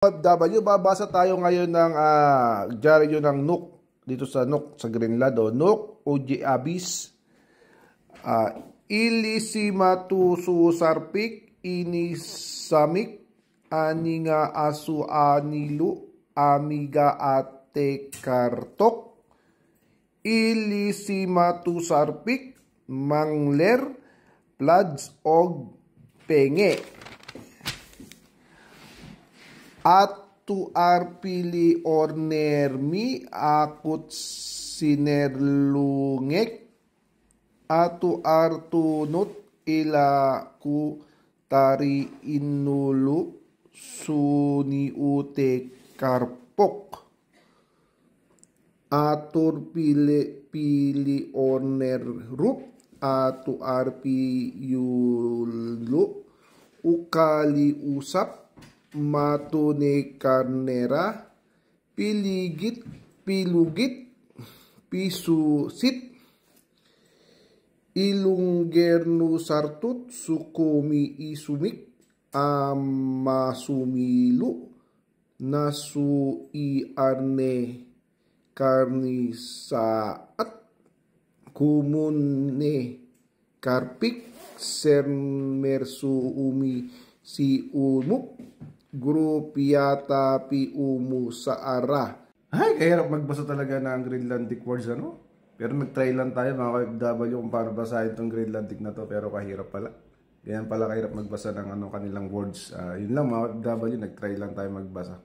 OFW, babasa tayo ngayon ng dyaryo ng Nook dito sa Nook sa Greenland. Nook Uji Abis, Ilisima tu susarpik inisamik aninga asu anilu amiga ate kartok Ilisima tu sarpik mangler plads og penge Atu arpili ornermi akut sinerlungek atu artunut ila ku tari inulu suni ute karpok atur pili orner rup atu arpi yulu ukali usap matune karnera pilugit pisusit ilunggernu sartut sukumi isumik amasumilu nasu i arne karni saat kumune karpik sermersu umi si umuk grupyata pi umu sa ara. Ay, kahirap magbasa talaga ng Greenlandic words, ano? Pero nag-try lang tayo mga OFW kung paano basahin itong Greenlandic na to, pero kahirap pala. Ganyan pala kahirap magbasa ng kanilang words. Yun lang mga OFW, nag-try lang tayo magbasa.